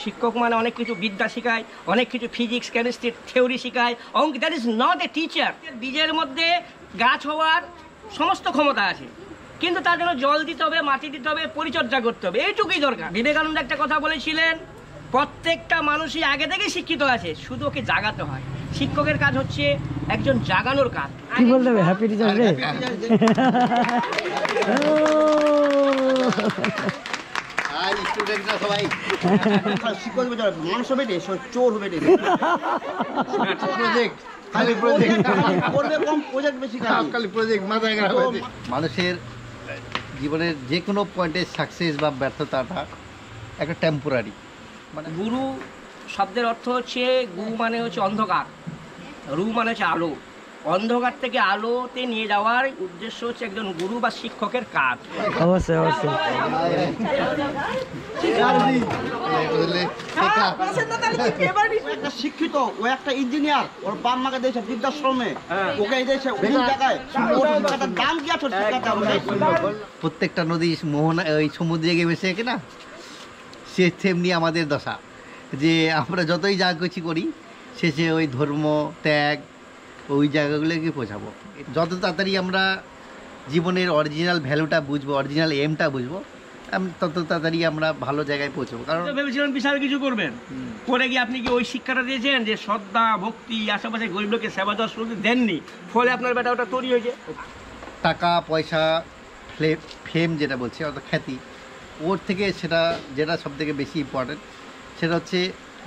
শিক্ষক মানে অনেক কিছু বিদ্যা শেখায়, অনেক কিছু ফিজিক্স কেমিস্ট্রি থিওরি শেখায়, অঙ্ক। That is not a teacher. বীজের মধ্যে গাছ হওয়ার সমস্ত ক্ষমতা আছে, কিন্তু তার জন্য জল দিতে হবে, মাটি দিতে হবে, পরিচর্যা করতে হবে, এইটুকুই দরকার। বিবেকানন্দ একটা কথা বলেছিলেন, প্রত্যেকটা মানুষই আগে থেকেই শিক্ষিত আছে, শুধু ওকে জাগাতে হয়। শিক্ষকের কাজ হচ্ছে একজন জাগানোর কাজ। কি বলতে হবে? Happy teachers day. মানুষের জীবনের যে কোনো পয়েন্টে সাকসেস বা ব্যর্থতাটা একটা টেম্পোরারি। মানে গুরু শব্দের অর্থ হচ্ছে, গুরু মানে হচ্ছে অন্ধকার, রু মানে হচ্ছে আলো। অন্ধকার থেকে আলোতে নিয়ে যাওয়ার উদ্দেশ্য হচ্ছে একজন গুরু বা শিক্ষকের কাজ। অবশ্যই অবশ্যই। শিক্ষিত, ও একটা ইঞ্জিনিয়ার, ওর বাপ মাকে দিয়েছে বৃদ্ধাশ্রমে, ওকে দিয়েছে অন্য জায়গায়, দাম কি আছে? প্রত্যেকটা নদী মোহনা ওই সমুদ্রে গিয়ে মিশে না, সে তেমনি আমাদের দশা, যে আমরা যতই যা কিছু করি শেষে ওই ধর্ম ত্যাগ ওই জায়গাগুলোকে পৌঁছাবো। যত তাড়াতাড়ি আমরা জীবনের অরিজিনাল ভ্যালুটা বুঝবো, অরিজিনাল এমটা বুঝবো, তত তাড়াতাড়ি আমরা ভালো জায়গায় পৌঁছবো। কারণ ভেবেছিলেন বিশাল কিছু করবেন, পরে গিয়ে আপনি কি ওই শিক্ষাটা দিয়েছেন যে শ্রদ্ধা ভক্তি, আশেপাশে গরিব লোকের সেবা দেওয়ার সুযোগ দেননি, ফলে আপনার বেটা ওটা তৈরি হয়েছে। টাকা পয়সা ফেম যেটা বলছে অর্থাৎ খ্যাতি, ওর থেকে সেটা যেটা সব থেকে বেশি ইম্পর্টেন্ট সেটা হচ্ছে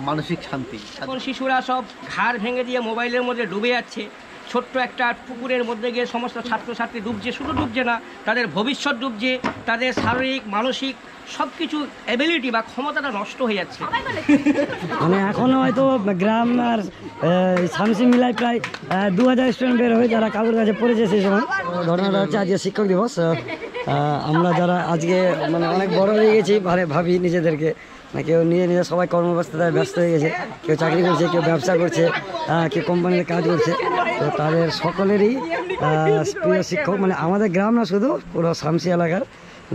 মানসিক শান্তি। এখন শিশুরা সব ঘাড় ভেঙে দিয়ে মোবাইলের মধ্যে ডুবে যাচ্ছে। ছোট্ট একটা পুকুরের মধ্যে গিয়ে সমস্ত ছাত্রছাত্রী ডুবছে, শুধু ডুবছে না, তাদের ভবিষ্যৎ ডুবছে, তাদের শারীরিক মানসিক সব কিছু অ্যাবিলিটি বা ক্ষমতাটা নষ্ট হয়ে যাচ্ছে। মানে এখনও হয়তো গ্রাম আর শামসি মিলায় প্রায় 2000 স্টুডেন্ট বের হয়ে যারা কাকুর কাছে পড়েছে সেই সময়। ঘটনাটা হচ্ছে আজকে শিক্ষক দিবস। আমরা যারা আজকে মানে অনেক বড় হয়ে গেছি, ভাবি নিজেদেরকে, না কেউ নিজে সবাই কর্মব্যস্ততায় ব্যস্ত হয়ে গেছে, কেউ চাকরি করছে, কেউ ব্যবসা করছে, কেউ কোম্পানিতে কাজ করছে। তো তাদের সকলেরই প্রিয় শিক্ষক, মানে আমাদের গ্রাম না শুধু, পুরো শামসি এলাকার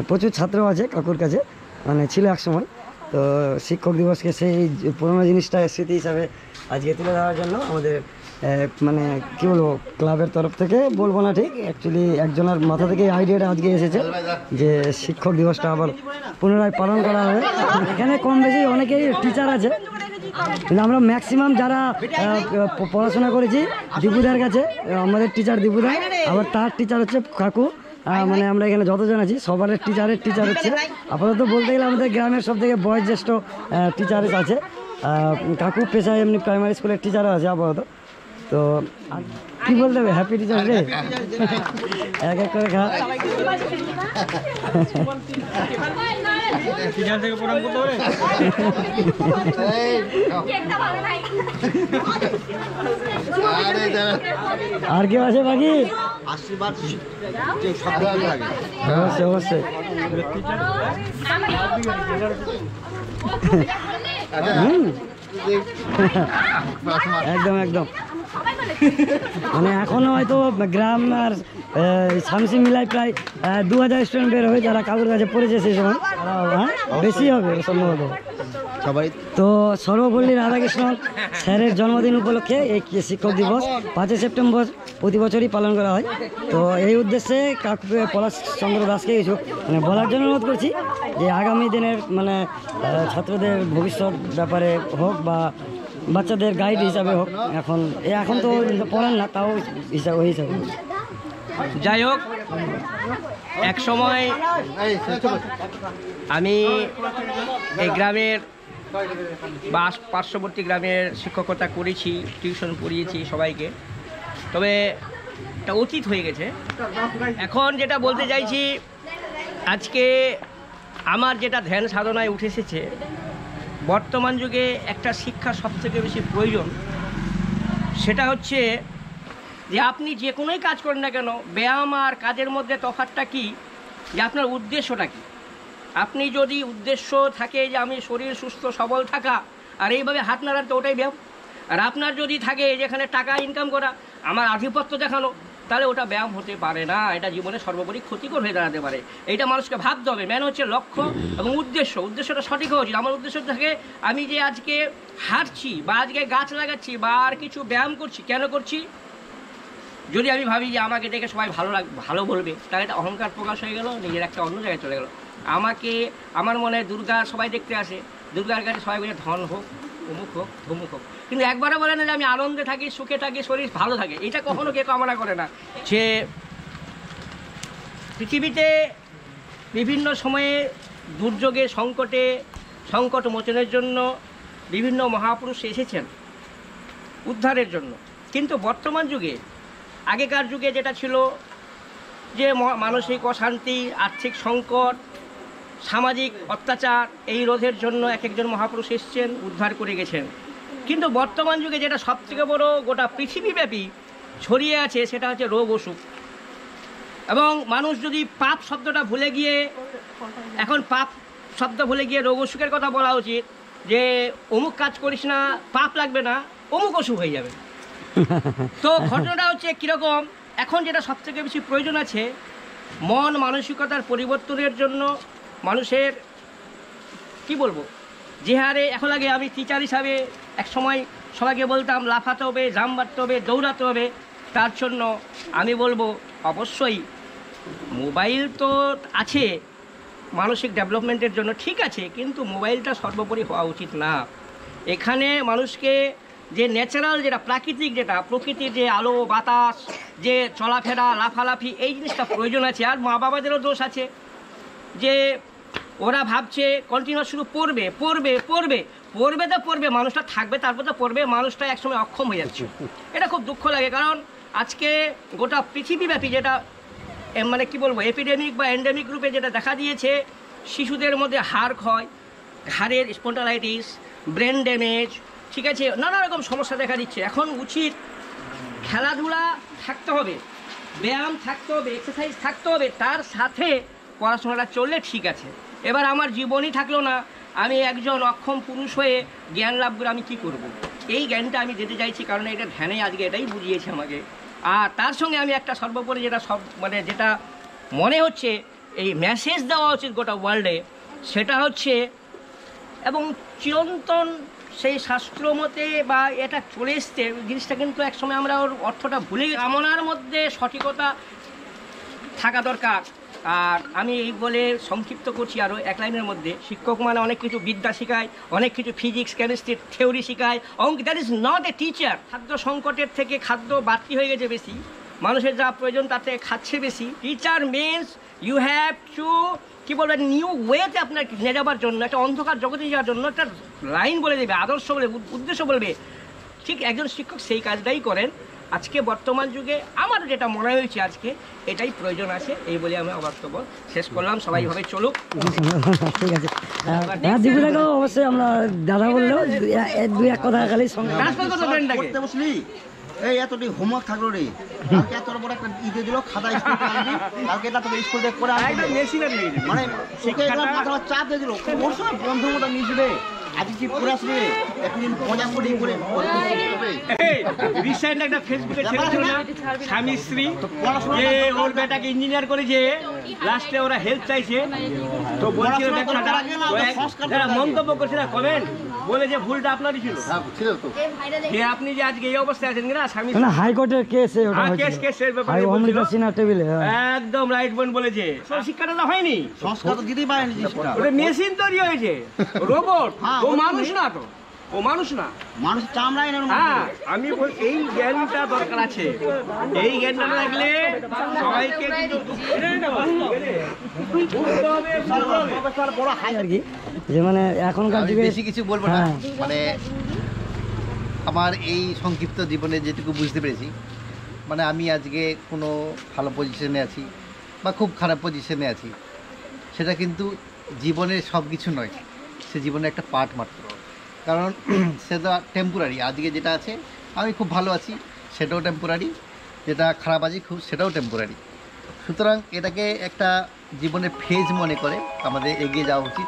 প্রচুর ছাত্র আছে কাকুর কাছে, মানে ছিল এক সময়। তো শিক্ষক দিবসকে সেই পুরোনো জিনিসটা স্মৃতি হিসাবে আজকে তুলে দেওয়ার জন্য আমাদের মানে কী বলবো, ক্লাবের তরফ থেকে বলবো না ঠিক, অ্যাকচুয়ালি একজনের মাথা থেকে আইডিয়াটা আজকে এসেছে যে শিক্ষক দিবসটা আবার পুনরায় পালন করা হবে। এখানে কম বেশি অনেকেই টিচার আছে, কিন্তু আমরা ম্যাক্সিমাম যারা পড়াশোনা করেছি দীপুদার কাছে, আমাদের টিচার দীপুদা, আবার তার টিচার হচ্ছে কাকু। মানে আমরা এখানে যতজন আছি সবার টিচার হচ্ছে আপাতত বলতে গেলে আমাদের গ্রামের সব থেকে বয়োজ্যেষ্ঠ টিচার আছে। কাকু পেশায় এমনি প্রাইমারি স্কুলের টিচারও আছে আপাতত। তো কি বলতে হবে? Happy teachers day. এক এক করে খা। আর কেউ আছে বাকি? আশীর্বাদ অবশ্যই অবশ্যই। একদম একদম। মানে এখনো হয়তো গ্রাম আর শামসি মিলায় প্রায় 2000 স্টুডেন্ট বের হয়ে যারা কাকুর কাছে পড়েছে সেই সময়, বেশি হবে সম্ভবত সবাই। তো সর্বপল্লী রাধাকৃষ্ণ স্যারের জন্মদিন উপলক্ষে এই শিক্ষক দিবস 5 সেপ্টেম্বর প্রতি বছরই পালন করা হয়। তো এই উদ্দেশ্যে কাকু পলাশ চন্দ্র দাসকে কিছু মানে বলার জন্য অনুরোধ করছি যে আগামী দিনের মানে ছাত্রদের ভবিষ্যৎ ব্যাপারে হোক বা বাচ্চাদের গাইড হিসাবে হোক, এখন তো পড়ান না, তাও ওই হিসাবে। যাই হোক, এক সময় আমি এই গ্রামের বা পার্শ্ববর্তী গ্রামের শিক্ষকতা করেছি, টিউশন পড়িয়েছি সবাইকে, তবে এটা অতীত হয়ে গেছে। এখন যেটা বলতে চাইছি, আজকে আমার যেটা ধ্যান সাধনায় উঠে এসেছে, বর্তমান যুগে একটা শিক্ষা সবথেকে বেশি প্রয়োজন, সেটা হচ্ছে যে আপনি যে কোনোই কাজ করেন না কেন, ব্যায়াম আর কাজের মধ্যে তফাৎটা কি, যে আপনার উদ্দেশ্যটা কী। আপনি যদি উদ্দেশ্য থাকে যে আমি শরীর সুস্থ সবল থাকা আর এইভাবে হাত নাড়াতে, ওটাই ব্যায়াম। আর আপনার যদি থাকে যেখানে টাকা ইনকাম করা, আমার আধিপত্য দেখানো, তাহলে ওটা ব্যায়াম হতে পারে না, এটা জীবনে সর্বোপরি ক্ষতিকর হয়ে দাঁড়াতে পারে। এইটা মানুষকে ভাবতে হবে। মেন হচ্ছে লক্ষ্য এবং উদ্দেশ্যটা সঠিক হওয়া উচিত। আমার উদ্দেশ্য থাকে আমি যে আজকে হাঁটছি বা আজকে গাছ লাগাচ্ছি বা আর কিছু ব্যায়াম করছি, কেন করছি? যদি আমি ভাবি যে আমাকে দেখে সবাই ভালো বলবে, তাহলে এটা অহংকার প্রকাশ হয়ে গেল, নিজের একটা অন্য জায়গায় চলে গেল। আমার মনে হয় দুর্গা সবাই দেখতে আসে, দুর্গার কাছে সবাই বলে ধন হোক, অমুক হোক, ধমুক হোক, কিন্তু একবারও বলে না যে আমি আনন্দে থাকি, সুখে থাকি, শরীর ভালো থাকে। এটা কখনো কেউ কামনা করে না। সে পৃথিবীতে বিভিন্ন সময়ে দুর্যোগে, সংকট মোচনের জন্য বিভিন্ন মহাপুরুষ এসেছেন উদ্ধারের জন্য। কিন্তু বর্তমান যুগে, আগেকার যুগে যেটা ছিল যে মানসিক অশান্তি, আর্থিক সংকট, সামাজিক অত্যাচার, এই রোধের জন্য এক একজন মহাপুরুষ এসেছেন, উদ্ধার করে গেছেন। কিন্তু বর্তমান যুগে যেটা সবথেকে বড় গোটা পৃথিবীব্যাপী ছড়িয়ে আছে, সেটা হচ্ছে রোগ অসুখ। এবং মানুষ যদি পাপ শব্দটা ভুলে গিয়ে, এখন পাপ শব্দ ভুলে গিয়ে রোগ অসুখের কথা বলা উচিত, যে অমুক কাজ করিস না, পাপ লাগবে না, অমুক অসুখ হয়ে যাবে। তো ঘটনাটা হচ্ছে কীরকম, এখন যেটা সবথেকে বেশি প্রয়োজন আছে, মন মানসিকতার পরিবর্তনের জন্য মানুষের কি বলবো, যে হারে এখন লাগে, আমি টিচার হিসাবে এক সময় সবাইকে বলতাম লাফাতে হবে, জাম মারতে হবে, দৌড়াতে হবে। তার জন্য আমি বলবো অবশ্যই মোবাইল তো আছে মানসিক ডেভেলপমেন্টের জন্য, ঠিক আছে, কিন্তু মোবাইলটা সর্বোপরি হওয়া উচিত না। এখানে মানুষকে যে ন্যাচারাল, যেটা প্রাকৃতিক, যেটা প্রকৃতির যে আলো বাতাস, যে চলাফেরা, লাফালাফি, এই জিনিসটা প্রয়োজন আছে। আর মা বাবাদেরও দোষ আছে যে ওরা ভাবছে কন্টিনিউ শুধু পড়বে পড়বে পড়বে পড়বে, তো পড়বে, মানুষটা থাকবে, তারপর তো পড়বে, মানুষটা একসময় অক্ষম হয়ে যাচ্ছে। এটা খুব দুঃখ লাগে, কারণ আজকে গোটা পৃথিবীব্যাপী যেটা মানে কি বলবো, এপিডেমিক বা এন্ডেমিক রূপে যেটা দেখা দিয়েছে, শিশুদের মধ্যে হাড় ক্ষয়, ঘাড়ের স্পন্টালাইটিস, ব্রেন ড্যামেজ, ঠিক আছে, নানা রকম সমস্যা দেখা দিচ্ছে। এখন উচিত খেলাধুলা থাকতে হবে, ব্যায়াম থাকতে হবে, এক্সারসাইজ থাকতে হবে, তার সাথে পড়াশোনাটা চললে ঠিক আছে। এবার আমার জীবনই থাকলো না, আমি একজন অক্ষম পুরুষ হয়ে জ্ঞান লাভ করে আমি কী করব? এই জ্ঞানটা আমি দিতে চাইছি, কারণ এটা ধ্যানে আজকে এটাই বুঝিয়েছে আমাকে। আর তার সঙ্গে আমি একটা সর্বোপরি যেটা যেটা মনে হচ্ছে এই মেসেজ দেওয়া উচিত গোটা ওয়ার্ল্ডে, সেটা হচ্ছে, এবং চিরন্তন সেই শাস্ত্র মতে বা এটা চলে এসছে জিনিসটা, কিন্তু একসময় আমরা ওর অর্থটা ভুলে গেছি। কামনার মধ্যে সঠিকতা থাকা দরকার। আর আমি এই বলে সংক্ষিপ্ত করছি আরও এক লাইনের মধ্যে, শিক্ষক মানে অনেক কিছু বিদ্যা শেখায়, অনেক কিছু ফিজিক্স, কেমিস্ট্রি, থিওরি শেখায়, অঙ্ক, that is not a teacher. খাদ্য সংকটের থেকে খাদ্য বাড়তি হয়ে গেছে বেশি, মানুষের যা প্রয়োজন তাতে খাচ্ছে বেশি। Teacher means you have to, কী বলবেন, নিউ ওয়েতে আপনার নিয়ে যাওয়ার জন্য, একটা অন্ধকার জগতে যাওয়ার জন্য একটা লাইন বলে দেবে, আদর্শ বলে, উদ্দেশ্য বলবে। ঠিক একজন শিক্ষক সেই কাজটাই করেন। আজকে বর্তমান যুগে আমার যেটা মনে হয়েছে আজকে এটাই প্রয়োজন আছে, এই বলে আমি বক্তব্য শেষ করলাম। সবাই ভাবে চলুক, ঠিক আছে। দীপুদাকেও অবশ্যই আমরা দাদা বললেও দুই এক কথা খালি সঙ্গে পড়তে বসলি, এই এতটি হোমওয়ার্ক থাকলো রে, কালকে এত বড় একটা ঈদে দিল, খাতা স্কুল করে আনবি, কালকে এটা তোকে স্কুল থেকে করে আনবি, মানে ওকে একদম মাথা চাপ দিয়ে দিল, ওর সময় বন্ধুর মতো মিশবে, আজকে কি পড়ে আসবে, একদিন মজা করে করে রিসেন্ট একটা ফেসবুকে ছেড়েছিল না স্বামী স্ত্রী, যে ওর বেটাকে ইঞ্জিনিয়ার করেছে, লাস্টে ওরা হেল্প চাইছে, তো বলছিল যারা মন্তব্য করছে না, কমেন্ট বলে যে ভুলটা আপনারই ছিল, যে আপনি যে আজকে এই অবস্থায় আছেন কিনা স্বামী, মানে হাইকোর্টের কেস, কেসের ব্যাপারে অমৃতা সিনহা টেবিলে একদম রাইট পয়েন্ট বলেছে। শিক্ষাটা না হয়নি, সংস্কার তো দিতেই পারেনি, ওটা মেশিন তৈরি হয়েছে, রোবট, ও মানুষ না, তো ও মানুষ না, মানুষ চামড়াই না। হ্যাঁ, আমি বলি এই জ্ঞানটা দরকার আছে, এই জ্ঞানটা লাগলে সবাইকে আর কি, যে মানে এখনকার যুগে বেশি কিছু বলবো না, মানে আমার এই সংক্ষিপ্ত জীবনে যেটুকু বুঝতে পেরেছি, মানে আমি আজকে কোনো ভালো পজিশনে আছি বা খুব খারাপ পজিশনে আছি, সেটা কিন্তু জীবনের সব কিছু নয়, সে জীবনের একটা পার্ট মাত্র। কারণ সেটা টেম্পোরারি, আজকে যেটা আছে আমি খুব ভালো আছি সেটাও টেম্পোরারি, যেটা খারাপ আছি খুব সেটাও টেম্পোরারি। সুতরাং এটাকে একটা জীবনের ফেজ মনে করে আমাদের এগিয়ে যাওয়া উচিত।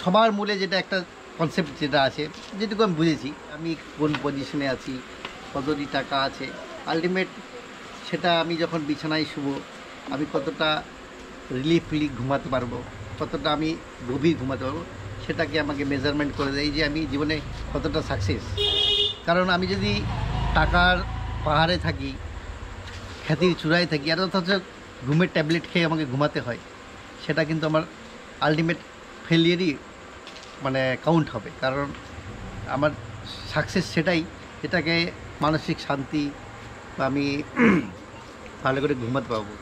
সবার মূলে যেটা একটা কনসেপ্ট যেটা আছে, যেটুকু আমি বুঝেছি, আমি কোন পজিশনে আছি, কতটি টাকা আছে, আলটিমেট সেটা আমি যখন বিছানায় শুবো আমি কতটা রিলিফলি ঘুমাতে পারবো, কতটা আমি গভীর ঘুমাতে পারবো, সেটাকে আমাকে মেজারমেন্ট করে দেয় যে আমি জীবনে কতটা সাকসেস। কারণ আমি যদি টাকার পাহাড়ে থাকি, খ্যাতির চূড়ায় থাকি, আর অথচ ঘুমের ট্যাবলেট খেয়ে আমাকে ঘুমাতে হয়, সেটা কিন্তু আমার আলটিমেট ফেলিয়ারই মানে কাউন্ট হবে। কারণ আমার সাকসেস সেটাই যেটাকে মানসিক শান্তি বা আমি ভালো করে ঘুমাতে পাবো।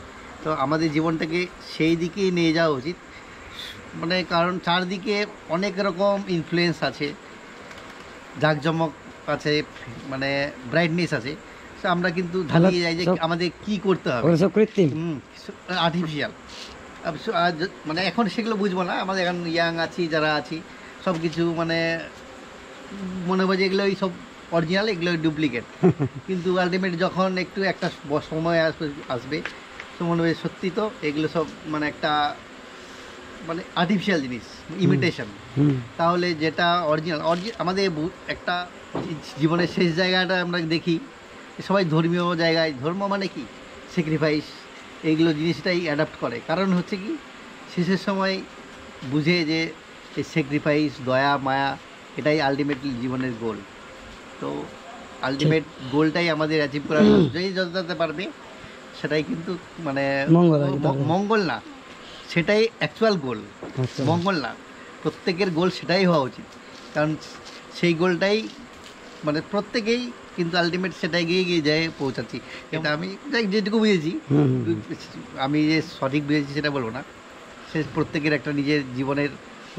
তো আমাদের জীবনটাকে সেই দিকেই নিয়ে যাওয়া উচিত। মানে কারণ চারদিকে অনেক রকম ইনফ্লুয়েন্স আছে, জাঁকজমক আছে, মানে ব্রাইটনেস আছে। তো আমরা কিন্তু ধালিয়ে যাই যে আমাদের কি করতে হবে, ওগুলো সব কৃত্রিম। আর্টিফিশিয়াল। মানে এখন সেগুলো বুঝবো না, আমাদের এখন ইয়াং আছি যারা আছি সব কিছু মানে মনে হয় যে এগুলো সব অরিজিনাল, এগুলো ডুপ্লিকেট। কিন্তু আলটিমেট যখন একটু একটা সময় আসবে তো মনে হবে সত্যি তো এগুলো সব মানে একটা মানে আর্টিফিশিয়াল জিনিস, ইমিটেশন। তাহলে যেটা অরিজিনাল আমাদের একটা জীবনের শেষ জায়গাটা আমরা দেখি সবাই ধর্মীয় জায়গায়, ধর্ম মানে কি স্যাক্রিফাইস, এইগুলো জিনিসটাই অ্যাডাপ্ট করে। কারণ হচ্ছে কি শেষের সময় বুঝে যে এই স্যাক্রিফাইস, দয়া, মায়া এটাই আলটিমেটলি জীবনের গোল। তো আলটিমেট গোলটাই আমাদের অ্যাচিভ করার, যদি যতটা পারবে সেটাই কিন্তু মানে মঙ্গল না, সেটাই অ্যাকচুয়াল গোল, মঙ্গল না। প্রত্যেকের গোল সেটাই হওয়া উচিত, কারণ সেই গোলটাই মানে প্রত্যেকেই কিন্তু আলটিমেট সেটাই গিয়ে যায় পৌঁছাচ্ছি। এটা আমি যেটুকু বুঝেছি, আমি যে সঠিক বুঝেছি সেটা বলবো না, সে প্রত্যেকের একটা নিজের জীবনের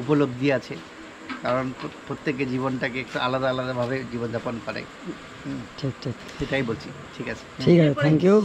উপলব্ধি আছে। কারণ প্রত্যেকে জীবনটাকে একটু আলাদা আলাদাভাবে জীবনযাপন করে। ঠিক ঠিক, সেটাই বলছি। ঠিক আছে, ঠিক আছে, থ্যাংক ইউ।